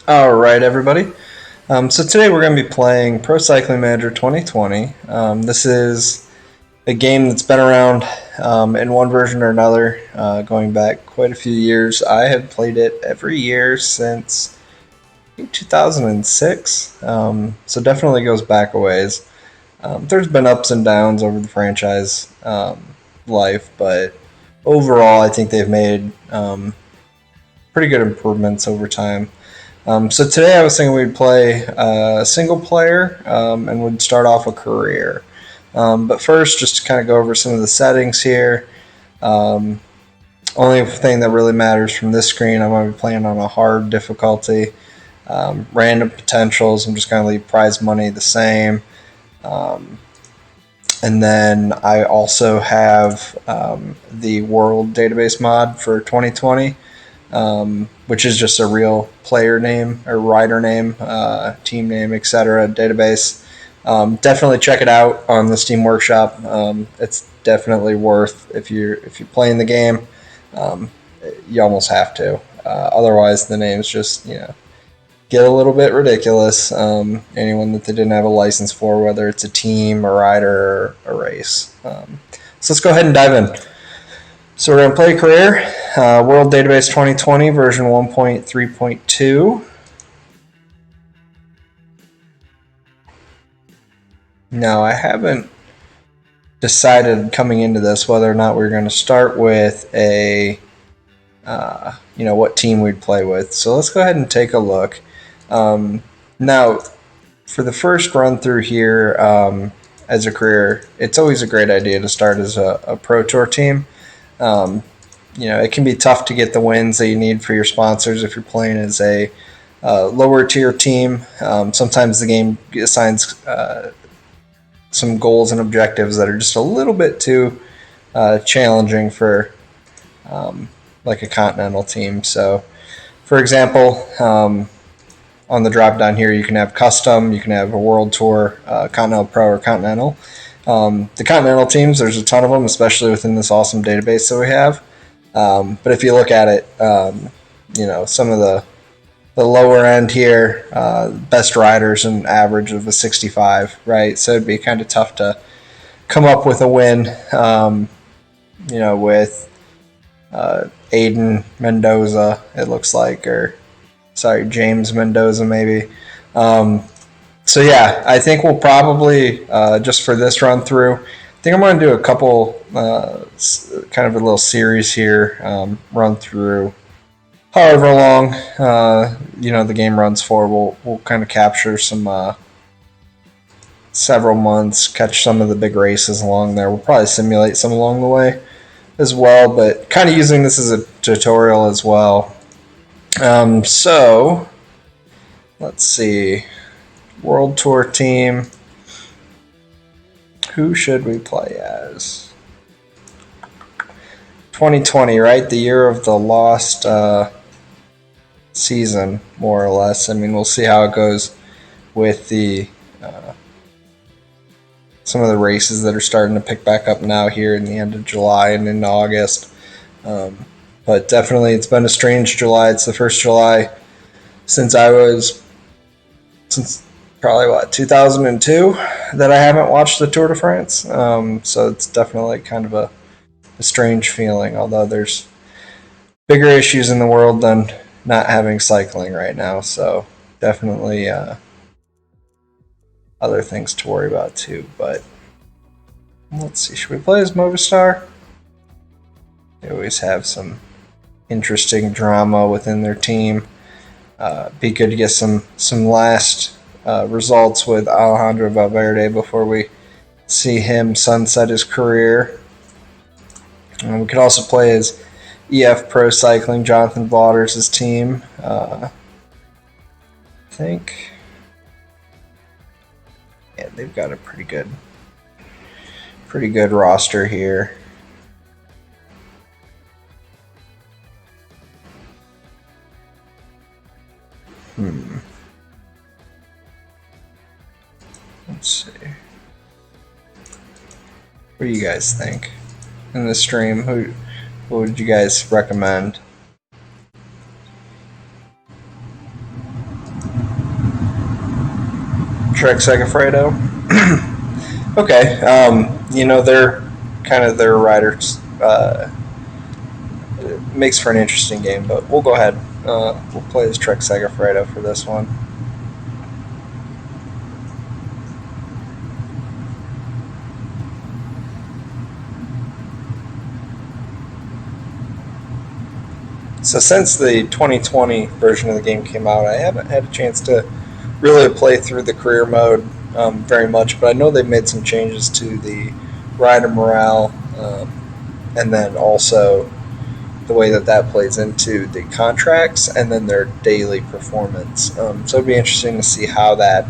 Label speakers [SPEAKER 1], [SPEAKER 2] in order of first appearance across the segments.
[SPEAKER 1] Alright, everybody. So today we're going to be playing Pro Cycling Manager 2020. This is a game that's been around in one version or another, going back quite a few years. I have played it every year since 2006, so definitely goes back a ways. There's been ups and downs over the franchise life, but overall I think they've made pretty good improvements over time. So today I was thinking we'd play single player and would start off a career. But first, just to kind of go over some of the settings here. Um, Only thing that really matters from this screen, I'm going to be playing on a hard difficulty. Random potentials, I'm just going to leave prize money the same. And then I also have the world database mod for 2020. Which is just a real player name or rider name, team name, etc. database. Definitely check it out on the Steam Workshop. It's definitely worth if you're playing the game. Um, you almost have to. Otherwise, the names just get a little bit ridiculous. Anyone that they didn't have a license for, whether it's a team, a rider, or a race. So let's go ahead and dive in. So we're going to play career, World Database 2020 version 1.3.2. Now I haven't decided coming into this whether or not we're going to start with a, what team we'd play with. So let's go ahead and take a look. Now, for the first run through here as a career, it's always a great idea to start as a Pro Tour team. It can be tough to get the wins that you need for your sponsors if you're playing as a lower tier team. Sometimes the game assigns some goals and objectives that are just a little bit too challenging for like a continental team. So, for example, on the drop down here, you can have custom, you can have a world tour, continental pro, or continental. The continental teams, there's a ton of them, especially within this awesome database that we have. But if you look at it, some of the lower end here, best riders an average of a 65, right? So it'd be kind of tough to come up with a win, with Aiden Mendoza, it looks like, James Mendoza maybe. So yeah, I think we'll probably, just for this run through, I think I'm going to do a couple, kind of a little series here, run through however long, the game runs for. We'll kind of capture some, several months, catch some of the big races along there. We'll probably simulate some along the way as well, but kind of using this as a tutorial as well. So, let's see. World Tour team. Who should we play as? 2020, right? The year of the lost season, more or less. I mean, we'll see how it goes with the some of the races that are starting to pick back up now here in the end of July and in August. But definitely, it's been a strange July. It's the first July since probably 2002 that I haven't watched the Tour de France. So it's definitely kind of a strange feeling, although there's bigger issues in the world than not having cycling right now. So definitely other things to worry about too. But let's see, should we play as Movistar? They always have some interesting drama within their team. Be good to get some last results with Alejandro Valverde before we see him sunset his career. We could also play as EF Pro Cycling, Jonathan Vaughters' team. I think, yeah, they've got a pretty good roster here. Let's see. What do you guys think in the stream? What would you guys recommend? Trek-Segafredo. Okay, they're kind of their riders. It makes for an interesting game, but we'll go ahead. We'll play as Trek-Segafredo for this one. So since the 2020 version of the game came out, I haven't had a chance to really play through the career mode very much, but I know they've made some changes to the rider morale, and then also the way that that plays into the contracts and then their daily performance. So it'd be interesting to see how that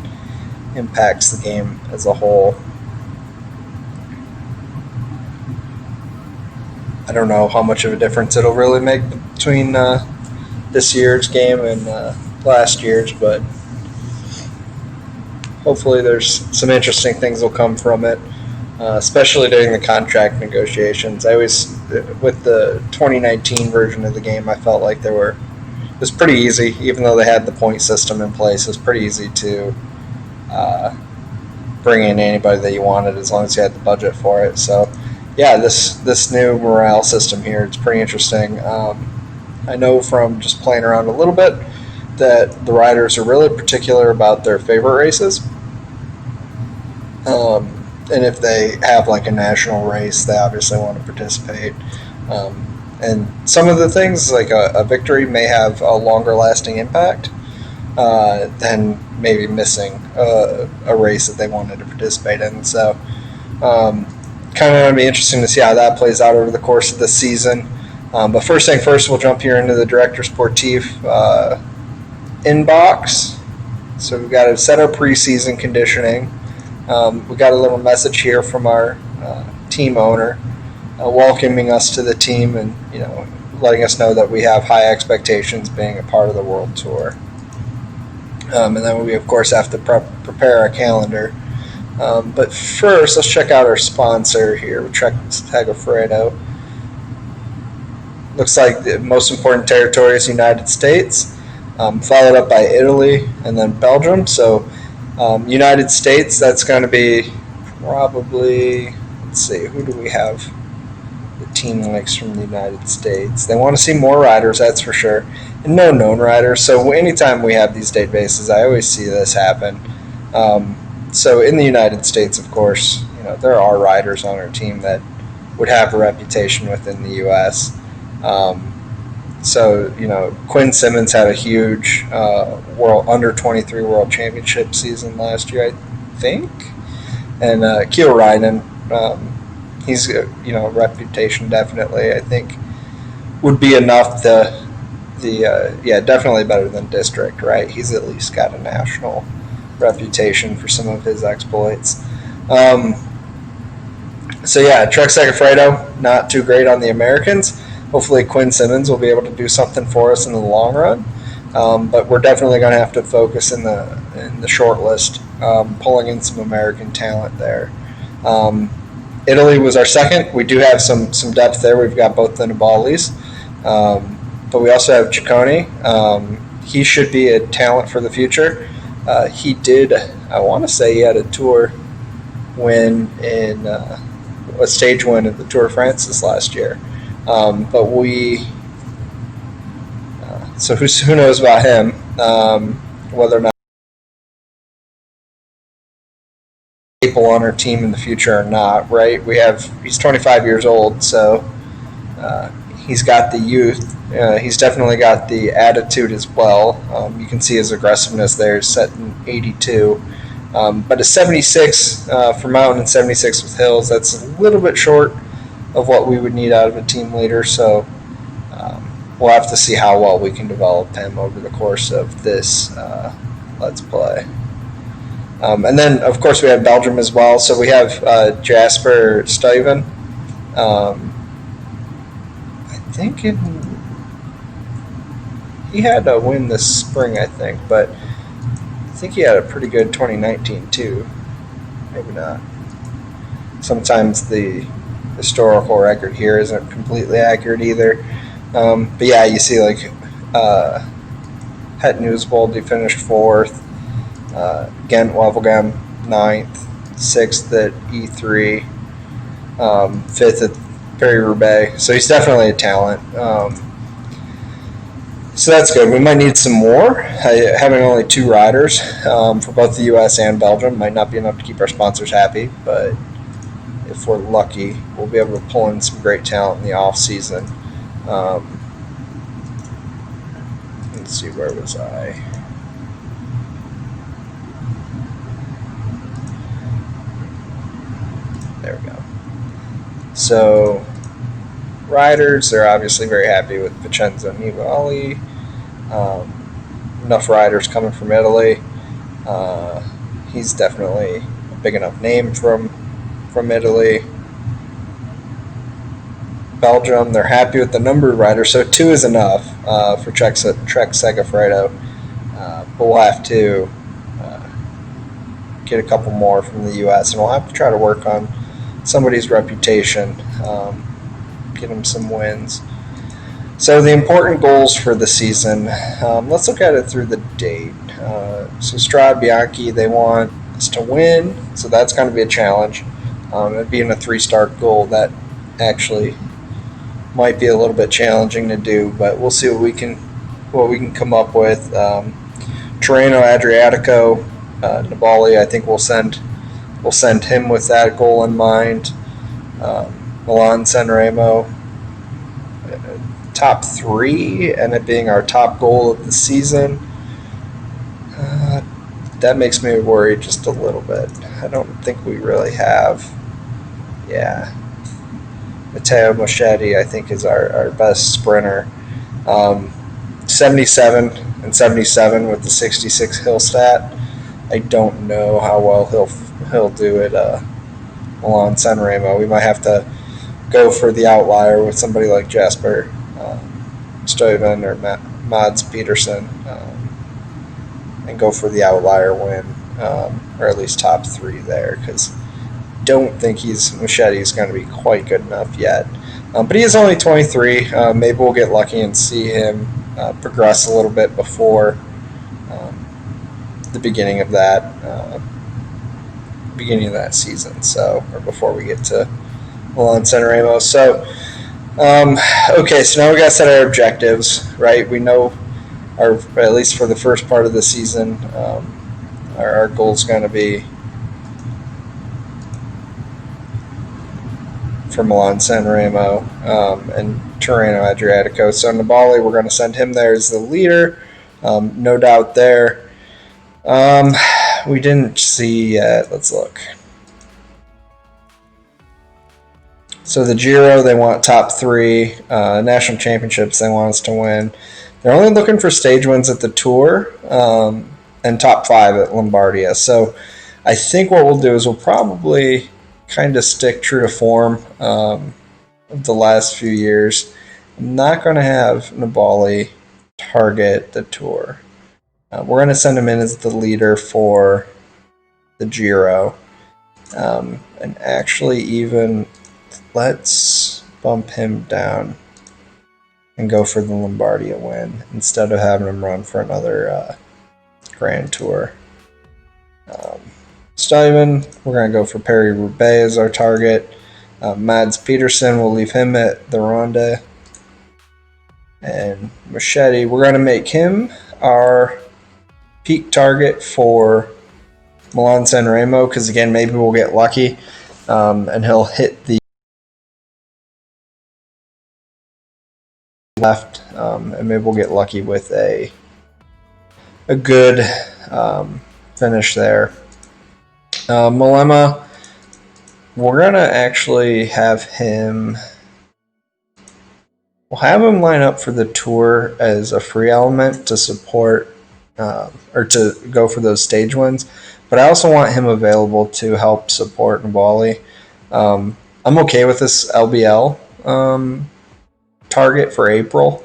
[SPEAKER 1] impacts the game as a whole. I don't know how much of a difference it'll really make between this year's game and last year's, but hopefully there's some interesting things will come from it, especially during the contract negotiations. I always, with the 2019 version of the game, I felt like it was pretty easy, even though they had the point system in place. It was pretty easy to bring in anybody that you wanted as long as you had the budget for it. So, yeah, this new morale system here, it's pretty interesting. I know from just playing around a little bit that the riders are really particular about their favorite races. And if they have like a national race, they obviously want to participate. And some of the things, like a victory, may have a longer lasting impact than maybe missing a race that they wanted to participate in. So, kind of going to be interesting to see how that plays out over the course of the season. But first thing first, we'll jump here into the Director Sportif inbox. So we've got to set our preseason conditioning. We got a little message here from our team owner, welcoming us to the team and letting us know that we have high expectations being a part of the World Tour. And then we of course have to prepare our calendar. But first, let's check out our sponsor here with Trek-Segafredo. Looks like the most important territory is the United States, followed up by Italy and then Belgium. So United States, that's going to be probably, let's see, who do we have? The team likes from the United States. They want to see more riders, that's for sure, and no known riders. So anytime we have these databases, I always see this happen. So in the United States, of course, there are riders on our team that would have a reputation within the U.S. So Quinn Simmons had a huge world under 23 World Championship season last year, I think, and Keel Ryden, he's reputation definitely I think would be enough definitely better than District, right? He's at least got a national reputation for some of his exploits. So yeah, Trek-Segafredo, not too great on the Americans. Hopefully Quinn Simmons will be able to do something for us in the long run. But we're definitely going to have to focus in the short list, pulling in some American talent there. Italy was our second. We do have some depth there. We've got both the Nibalis. But we also have Ciccone. He should be a talent for the future. He did, I want to say he had a tour win in a stage win at the Tour de France this last year. But so who knows about him, whether or not people on our team in the future or not, right? He's 25 years old, so he's got the youth. He's definitely got the attitude as well. You can see his aggressiveness there, set in 82. But a 76 for mountain and 76 with hills, that's a little bit short of what we would need out of a team leader. So we'll have to see how well we can develop him over the course of this Let's Play. And then, of course, we have Belgium as well. So we have Jasper Stuyven. I think he had a win this spring, I think, but I think he had a pretty good 2019 too. Maybe not. Sometimes the historical record here isn't completely accurate either. But yeah, you see like Het Nieuwsbold, he finished fourth. Ghent Wevelgem, 9th, 6th at E3, 5th at Paris-Roubaix. So he's definitely a talent. So that's good. We might need some more. Having only 2 riders for both the U.S. and Belgium might not be enough to keep our sponsors happy, but if we're lucky, we'll be able to pull in some great talent in the off season. Let's see, where was I? There we go. So, riders, they're obviously very happy with Vicenza Nibali. Enough riders coming from Italy. He's definitely a big enough name from Italy. Belgium, they're happy with the number of riders, so 2 is enough for Trek-Segafredo. But we'll have to get a couple more from the U.S., and we'll have to try to work on somebody's reputation, get him some wins. So the important goals for the season, let's look at it through the date. So Strade Bianchi, they want us to win, so that's going to be a challenge. It being a 3-star goal, that actually might be a little bit challenging to do, but we'll see what we can come up with. Tirreno Adriatico, Nibali, I think we'll send him with that goal in mind. Milan Sanremo, top 3, and it being our top goal of the season. That makes me worried just a little bit. I don't think we really have. Yeah. Matteo Moschetti, I think, is our best sprinter. 77 and 77 with the 66 hill stat. I don't know how well he'll do at Milan Sanremo. We might have to go for the outlier with somebody like Jasper Stuyven or Mads Peterson, and go for the outlier win, or at least top 3 there, because don't think Moschetti is going to be quite good enough yet. But he is only 23. Maybe we'll get lucky and see him progress a little bit before the beginning of that season. So, or before we get to Milan Sanremo. So, okay. So now we got to set our objectives, right? We know at least for the first part of the season, our goal is going to be for Milan Sanremo and Tirreno Adriatico. So Nibali, we're going to send him there as the leader, no doubt there. We didn't see yet. Let's look. So the Giro, they want top 3. National Championships, they want us to win. They're only looking for stage wins at the Tour and top 5 at Lombardia. So I think what we'll do is we'll probably kind of stick true to form of the last few years. I'm not going to have Nibali target the Tour. We're going to send him in as the leader for the Giro. And actually even let's bump him down and go for the Lombardia win instead of having him run for another Grand Tour. Stuyven, we're going to go for Paris-Roubaix as our target. Mads Peterson, we'll leave him at the Ronde. And Moschetti, we're going to make him our peak target for Milan Sanremo, because again, maybe we'll get lucky and he'll hit the left, and maybe we'll get lucky with a good finish there. Malema, we're going to actually have him. We'll have him line up for the Tour as a free element to support or to go for those stage wins. But I also want him available to help support Nibali. I'm okay with this LBL target for April.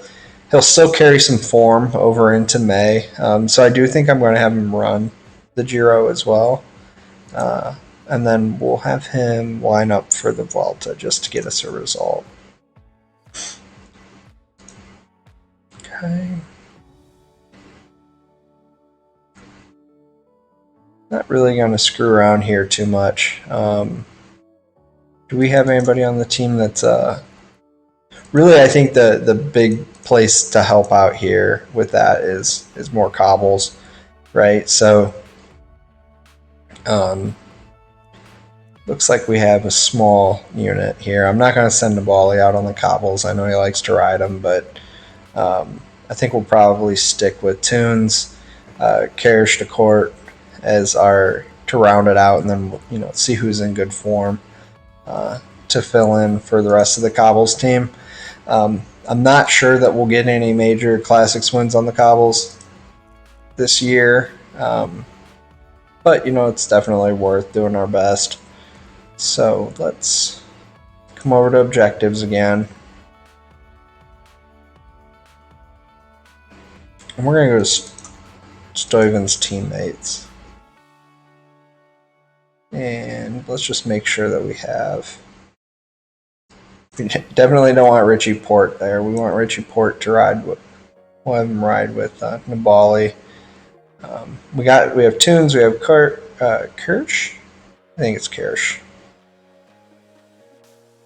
[SPEAKER 1] He'll still carry some form over into May. So I do think I'm going to have him run the Giro as well. And then we'll have him line up for the Vuelta just to get us a result. Okay. Not really going to screw around here too much. Do we have anybody on the team that's really? I think the big place to help out here with that is more cobbles, right? So looks like we have a small unit here. I'm not going to send Nabali out on the cobbles. I know he likes to ride them, but I think we'll probably stick with Tunes, Karish to Court as our to round it out, and then see who's in good form to fill in for the rest of the cobbles team. I'm not sure that we'll get any major classics wins on the cobbles this year, but it's definitely worth doing our best. So let's come over to objectives again. And we're going to go to Stuyven's teammates. And let's just make sure that we have... We definitely don't want Richie Porte there. We want Richie Porte to ride with... We'll have him ride with Nabali. We have Tunes, we have Kirsch? I think it's Kirsch.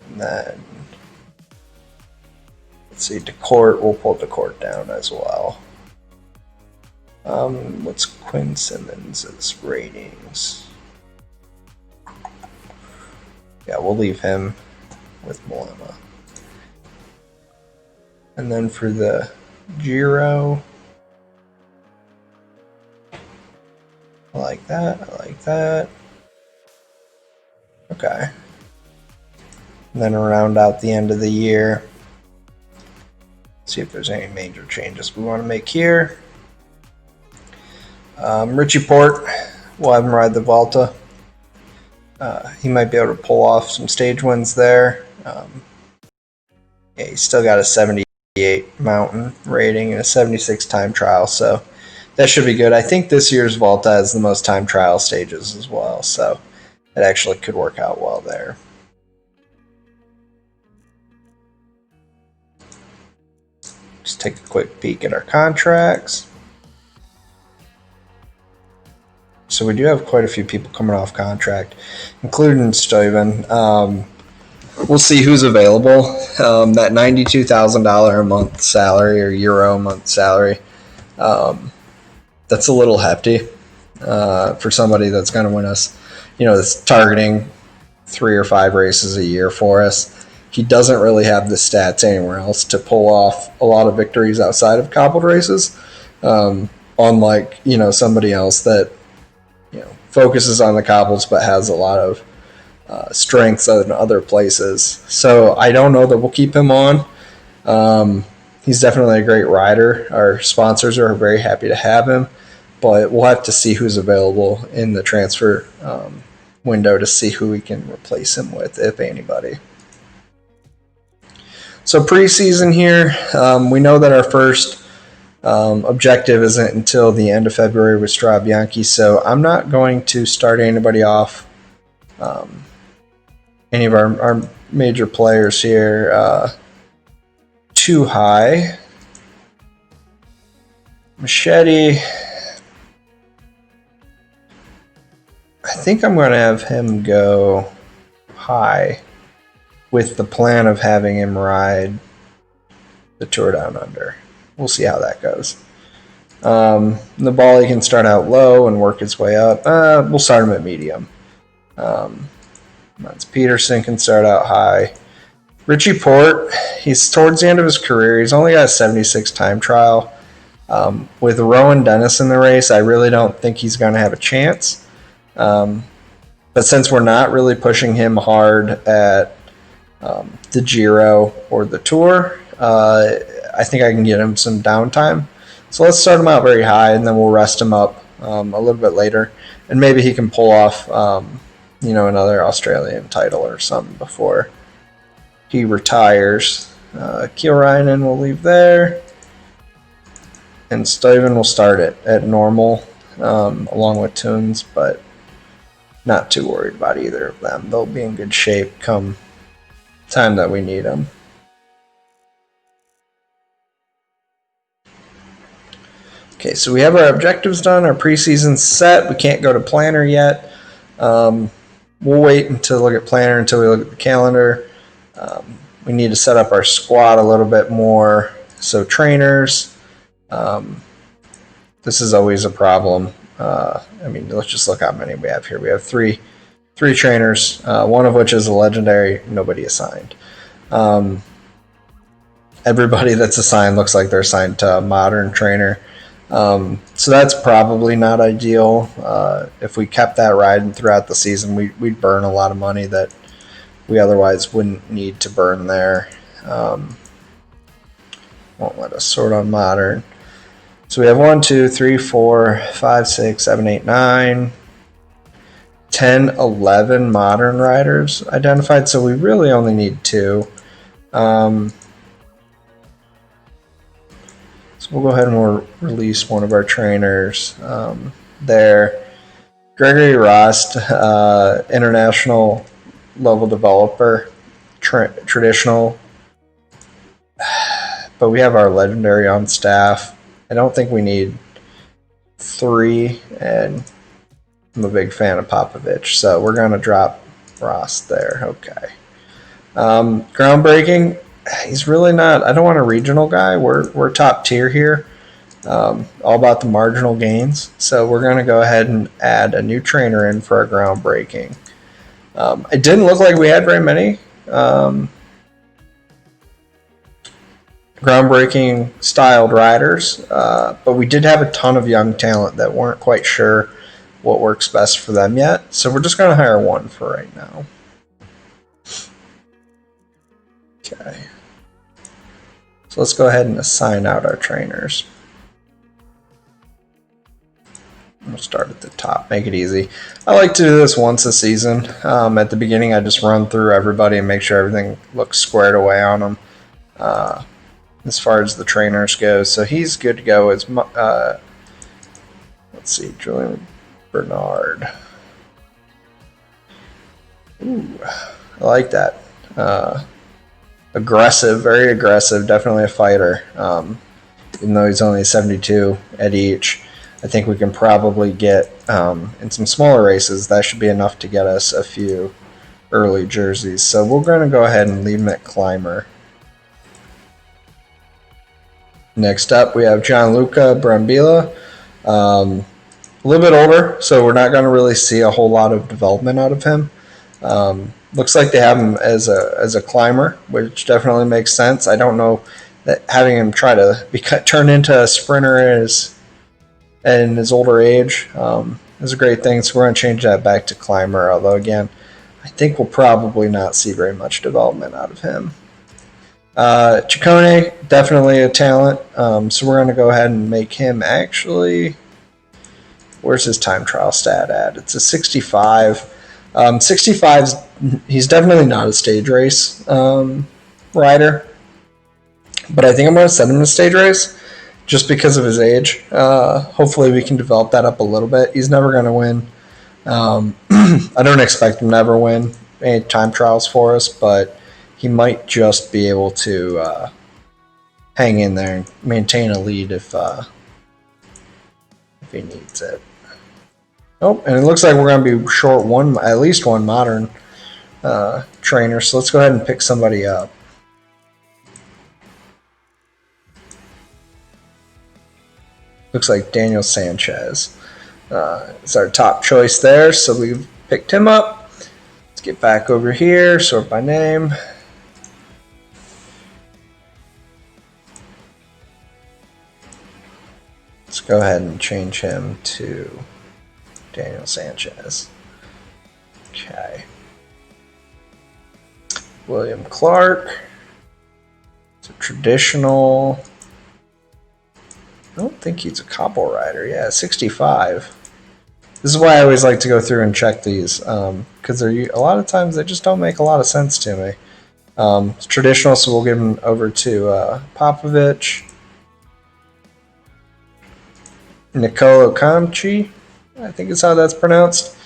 [SPEAKER 1] And then... Let's see, DeCourt, we'll pull DeCourt down as well. What's Quinn Simmons' ratings? Yeah, we'll leave him with Malema. And then for the Giro, I like that. Okay. And then round out the end of the year. See if there's any major changes we want to make here. Richie Porte, we'll have him ride the Volta. He might be able to pull off some stage wins there. Yeah, he's still got a 78 mountain rating and a 76 time trial, so that should be good. I think this year's Volta has the most time trial stages as well, so it actually could work out well there. Just take a quick peek at our contracts. So we do have quite a few people coming off contract, including Stuyven. We'll see who's available. That $92,000 a month salary or euro a month salary, that's a little hefty for somebody that's going to win us, that's targeting 3 or 5 races a year for us. He doesn't really have the stats anywhere else to pull off a lot of victories outside of cobbled races, unlike somebody else that focuses on the cobbles but has a lot of strengths in other places. So I don't know that we'll keep him on. He's definitely a great rider. Our sponsors are very happy to have him, but we'll have to see who's available in the transfer window to see who we can replace him with, if anybody. So preseason here, we know that our first objective isn't until the end of February with Strade Bianche, so I'm not going to start anybody off, any of our major players here, too high. Machete, I think I'm going to have him go high with the plan of having him ride the Tour Down Under. We'll see how that goes. Nibali can start out low and work his way up. We'll start him at medium. Mats Peterson can start out high. Richie Porte, he's towards the end of his career. He's only got a 76 time trial. With Rowan Dennis in the race, I really don't think he's going to have a chance. But since we're not really pushing him hard at the Giro or the Tour, I think I can get him some downtime. So let's start him out very high, and then we'll rest him up a little bit later. And maybe he can pull off, another Australian title or something before he retires. Kielrainen will leave there. And Stuyven will start it at normal, along with Tunes, but not too worried about either of them. They'll be in good shape come time that we need them. Okay, so we have our objectives done, our preseason's set. We can't go to planner yet. We'll wait until look at planner until we look at the calendar. We need to set up our squad a little bit more. So trainers, this is always a problem. I mean, let's just look how many we have here. We have three trainers, one of which is a legendary, nobody assigned. Everybody that's assigned looks like they're assigned to a modern trainer. So that's probably not ideal. If we kept that riding throughout the season, we'd burn a lot of money that we otherwise wouldn't need to burn there. Won't let us sort on modern. So we have 1, 2, 3, 4, 5, 6, 7, 8, 9, 10, 11 modern riders identified. So we really only need 2. So we'll go ahead and we'll release one of our trainers there. Gregory Rost, international level developer, traditional. But we have our legendary on staff. I don't think we need 3, and I'm a big fan of Popovich, so we're going to drop Ross there. Okay. Groundbreaking, he's really not. I don't want a regional guy. We're top tier here. All about the marginal gains. So we're going to go ahead and add a new trainer in for our groundbreaking. It didn't look like we had very many groundbreaking styled riders, but we did have a ton of young talent that weren't quite sure what works best for them yet. So we're just going to hire 1 for right now. Okay. So let's go ahead and assign out our trainers. We'll start at the top, make it easy. I like to do this once a season. At the beginning, I just run through everybody and make sure everything looks squared away on them. As far as the trainers go, so he's good to go as let's see, Julian Bernard. Ooh, I like that. Aggressive, very aggressive, definitely a fighter. Even though he's only 72 at each, I think we can probably get in some smaller races. That should be enough to get us a few early jerseys. So we're going to go ahead and leave him at climber. Next up, we have Gianluca Brambilla. A little bit older, so we're not going to really see a whole lot of development out of him. Looks like they have him as a climber, which definitely makes sense. I don't know that having him try to turn into a sprinter in his older age is a great thing, so we're going to change that back to climber, although, again, I think we'll probably not see very much development out of him. Ciccone, definitely a talent, so we're going to go ahead and make him actually... Where's his time trial stat at? It's a 65. 65's, he's definitely not a stage race rider, but I think I'm going to send him to stage race just because of his age. Hopefully we can develop that up a little bit. He's never going to win. I don't expect him to ever win any time trials for us, but he might just be able to hang in there and maintain a lead if he needs it. Oh, and it looks like we're going to be short at least one modern trainer, so let's go ahead and pick somebody up. Looks like Daniel Sanchez is our top choice there, so we've picked him up. Let's get back over here, sort by name. Let's go ahead and change him to Daniel Sanchez. Okay. William Clark. It's a traditional. I don't think he's a cobble rider. Yeah, 65. This is why I always like to go through and check these, because a lot of times they just don't make a lot of sense to me. It's traditional, so we'll give him over to Popovich. Nicolo Camchi, I think is how that's pronounced.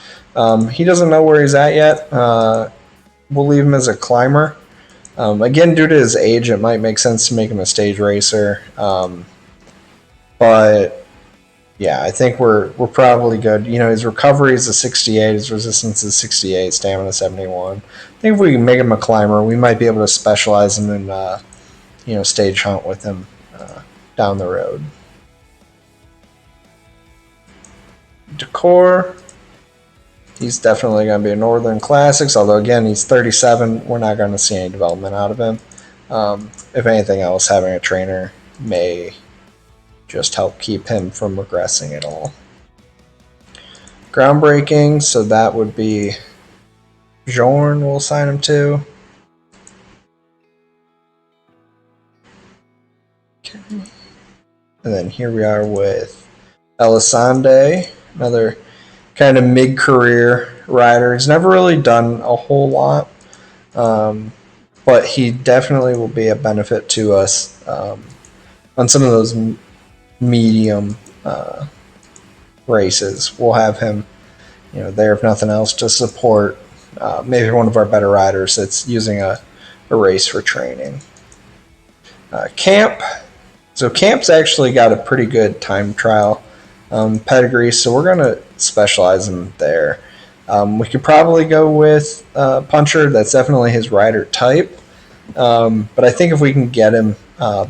[SPEAKER 1] He doesn't know where he's at yet. We'll leave him as a climber. Again, due to his age, it might make sense to make him a stage racer. But Yeah, I think we're probably good. His recovery is a 68, his resistance is 68, stamina 71. I think if we can make him a climber, we might be able to specialize him in stage hunt with him down the road. Decor, he's definitely going to be a Northern Classics, although again he's 37. We're not going to see any development out of him. If anything else, having a trainer may just help keep him from regressing at all. Groundbreaking, so that would be Bjorn we'll assign him to. Okay. And then here we are with Elisande, another kind of mid-career rider. He's never really done a whole lot, but he definitely will be a benefit to us on some of those medium races. We'll have him, there if nothing else to support maybe one of our better riders that's using a race for training. Camp. So Camp's actually got a pretty good time trial pedigree, so we're going to specialize him there. We could probably go with Puncher. That's definitely his rider type. But I think if we can get him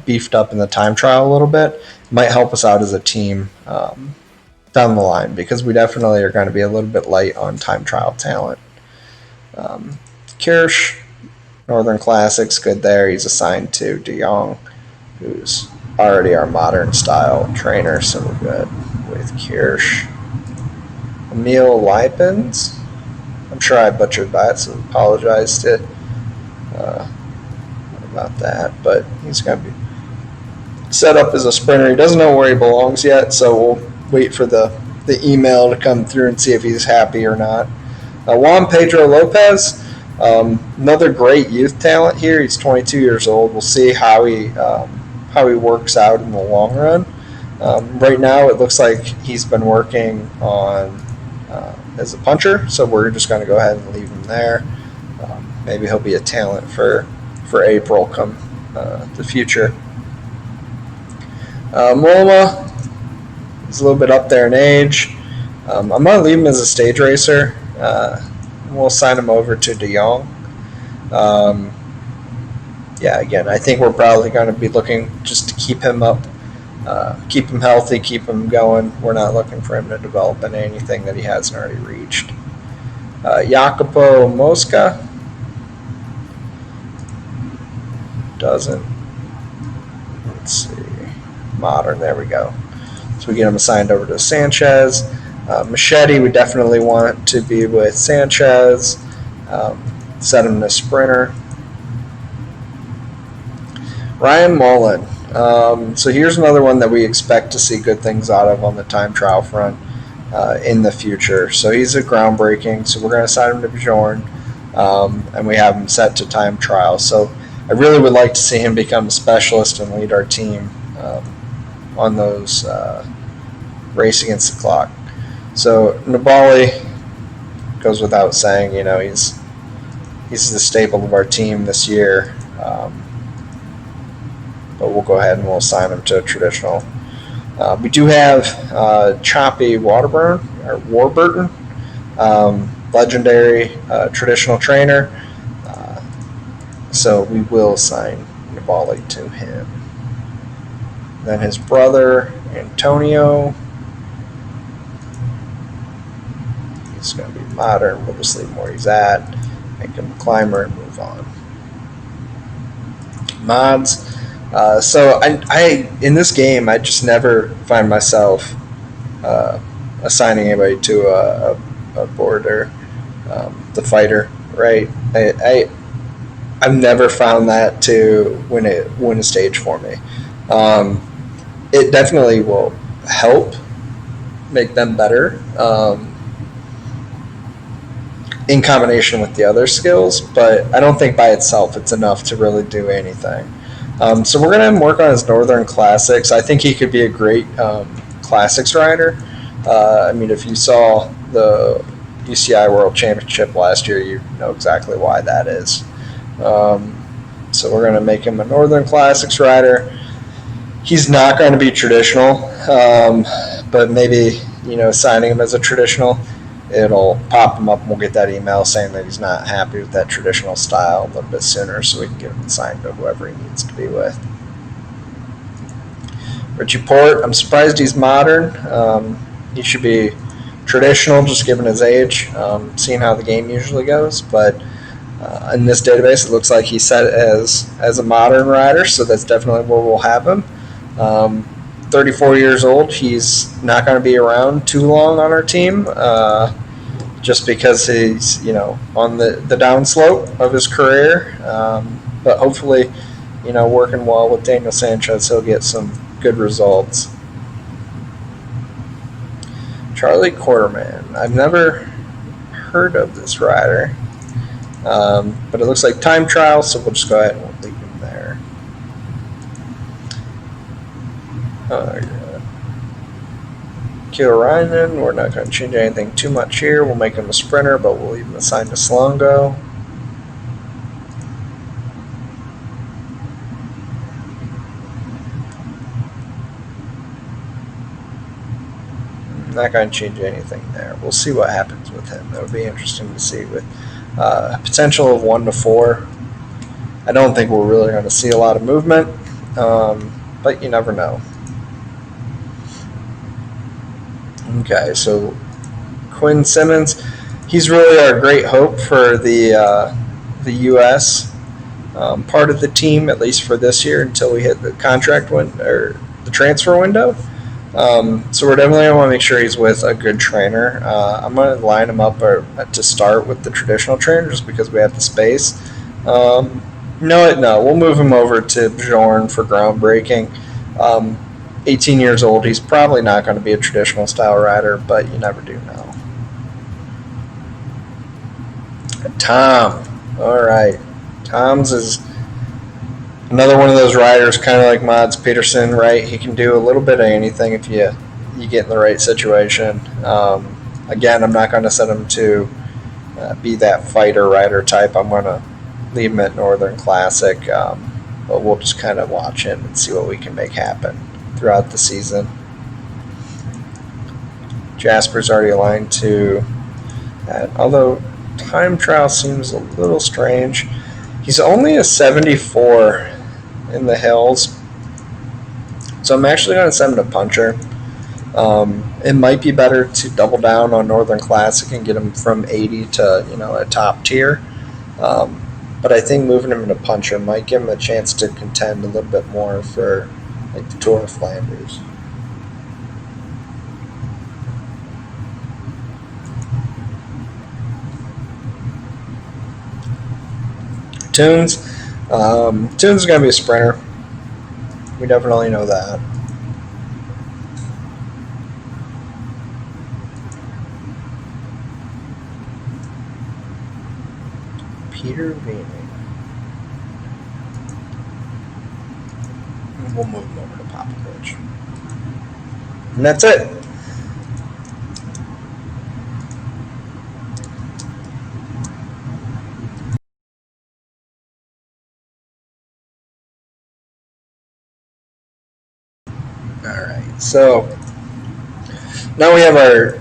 [SPEAKER 1] beefed up in the time trial a little bit, it might help us out as a team down the line, because we definitely are going to be a little bit light on time trial talent. Kirsch, Northern Classics, good there. He's assigned to De Jong, who's already our modern style trainer, so we're good with Kirsch. Emil Lipens, I'm sure I butchered that, so apologize to about that, but he's going to be set up as a sprinter. He doesn't know where he belongs yet, so we'll wait for the email to come through and see if he's happy or not. Juan Pedro Lopez, another great youth talent here. He's 22 years old. We'll see how he works out in the long run. Right now, it looks like he's been working on as a puncher, so we're just going to go ahead and leave him there. Maybe he'll be a talent for April come the future. Molma, he's a little bit up there in age. I'm going to leave him as a stage racer. We'll sign him over to De Jong. Again, I think we're probably going to be looking just to keep him up, keep him healthy, keep him going. We're not looking for him to develop in anything that he hasn't already reached. Jacopo Mosca doesn't. Let's see. Modern, there we go. So we get him assigned over to Sanchez. Machete, we definitely want to be with Sanchez. Set him to sprinter. Ryan Mullen. So here's another one that we expect to see good things out of on the time trial front in the future. So he's a groundbreaking, so we're going to assign him to Bjorn, and we have him set to time trial. So I really would like to see him become a specialist and lead our team on those race against the clock. So Nibali goes without saying, he's the staple of our team this year. But we'll go ahead and we'll assign him to a traditional. We do have Choppy Warburton, legendary traditional trainer. So we will assign Nibali to him. Then his brother, Antonio. He's going to be modern. We'll just leave him where he's at. Make him a climber and move on. Mods. So I in this game, I just never find myself assigning anybody to a border, the fighter, right? I've never found that to win a stage for me. It definitely will help make them better in combination with the other skills, but I don't think by itself it's enough to really do anything. So we're going to have him work on his Northern Classics. I think he could be a great Classics rider. If you saw the UCI World Championship last year, you know exactly why that is. So we're going to make him a Northern Classics rider. He's not going to be traditional, but maybe signing him as a traditional, it'll pop him up and we'll get that email saying that he's not happy with that traditional style a little bit sooner, so we can get him signed to whoever he needs to be with. Richie Porte, I'm surprised he's modern. He should be traditional, just given his age, seeing how the game usually goes. But in this database, it looks like he's set as a modern rider, so that's definitely where we'll have him. 34 years old. He's not going to be around too long on our team, just because he's on the downslope of his career. But hopefully, working well with Daniel Sanchez, he'll get some good results. Charlie Quarterman. I've never heard of this rider, but it looks like time trial, so we'll just go ahead and we'll leave him there. Kyurainen, we're not going to change anything too much here. We'll make him a sprinter, but we'll leave him assigned to Slongo. Not going to change anything there. We'll see what happens with him. That would be interesting to see with potential of 1 to 4. I don't think we're really going to see a lot of movement, but you never know. Okay, so Quinn Simmons, he's really our great hope for the U.S. Part of the team, at least for this year, until we hit the contract or the transfer window. So we're definitely going to want to make sure he's with a good trainer. I'm going to line him up to start with the traditional trainer just because we have the space. No, we'll move him over to Bjorn for groundbreaking. 18 years old, he's probably not going to be a traditional style rider, but you never do know. Tom. All right. Tom's is another one of those riders, kind of like Mads Peterson, right? He can do a little bit of anything if you get in the right situation. Again, I'm not going to set him to be that fighter rider type. I'm going to leave him at Northern Classic, but we'll just kind of watch him and see what we can make happen throughout the season. Jasper's already aligned to that, although time trial seems a little strange. He's only a 74 in the hills, so I'm actually going to send him to puncher. It might be better to double down on Northern Classic and get him from 80 to a top tier, but I think moving him into puncher might give him a chance to contend a little bit more for like the Tour of Flanders. Tunes. Tunes is going to be a sprinter. We definitely know that. Peter Veening. We'll move him over to Popovich. And that's it. Alright, so now we have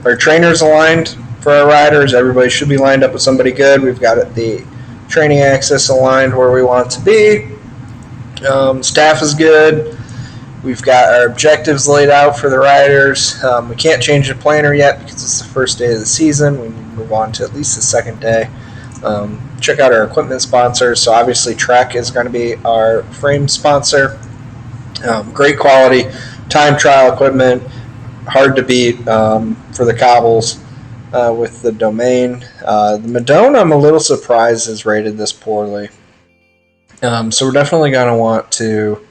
[SPEAKER 1] our trainers aligned for our riders. Everybody should be lined up with somebody good. We've got the training access aligned where we want it to be. Staff is good. We've got our objectives laid out for the riders. We can't change the planner yet because it's the first day of the season. We need to move on to at least the second day. Check out our equipment sponsors. So obviously Trek is going to be our frame sponsor. Great quality time trial equipment. Hard to beat for the cobbles with the Domain. The Madone, I'm a little surprised, is rated this poorly. So we're definitely going to want to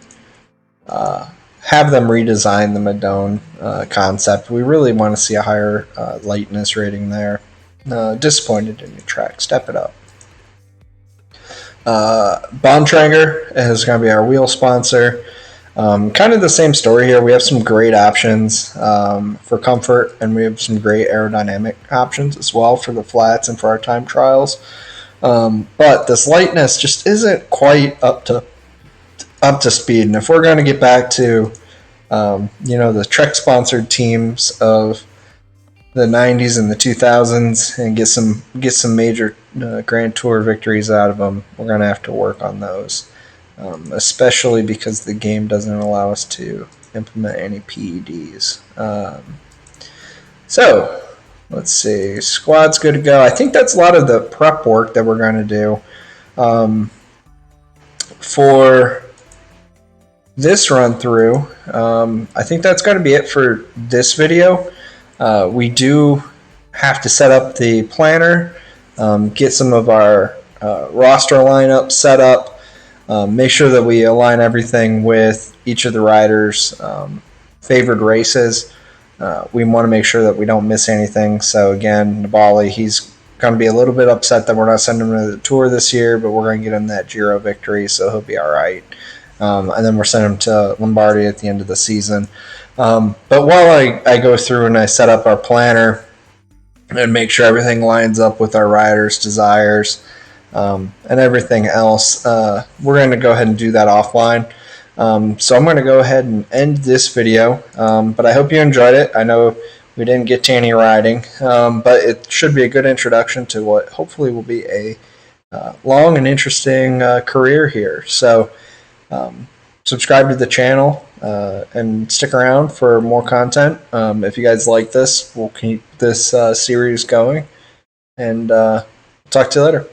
[SPEAKER 1] have them redesign the Madone concept. We really want to see a higher lightness rating there. Disappointed in your Trek. Step it up. Bontrager is going to be our wheel sponsor. Kind of the same story here. We have some great options for comfort, and we have some great aerodynamic options as well for the flats and for our time trials. But this lightness just isn't quite up to speed. And if we're going to get back to The Trek sponsored teams of the 90s and the 2000s and get some major Grand Tour victories out of them. We're going to have to work on those, especially because the game doesn't allow us to implement any PEDs. So let's see. Squad's good to go. I think that's a lot of the prep work that we're going to do. For this run through, I think that's going to be it for this video. We do have to set up the planner, get some of our roster lineup set up, make sure that we align everything with each of the riders' favored races. We want to make sure that we don't miss anything. So again, Nibali, he's going to be a little bit upset that we're not sending him to the Tour this year, but we're going to get him that Giro victory, so he'll be all right. And then we're sending him to Lombardy at the end of the season. But while I go through and I set up our planner and make sure everything lines up with our riders' desires and everything else, we're going to go ahead and do that offline. So I'm going to go ahead and end this video, but I hope you enjoyed it. I know we didn't get to any riding, but it should be a good introduction to what hopefully will be a long and interesting career here. So subscribe to the channel and stick around for more content. If you guys like this, we'll keep this series going, and talk to you later.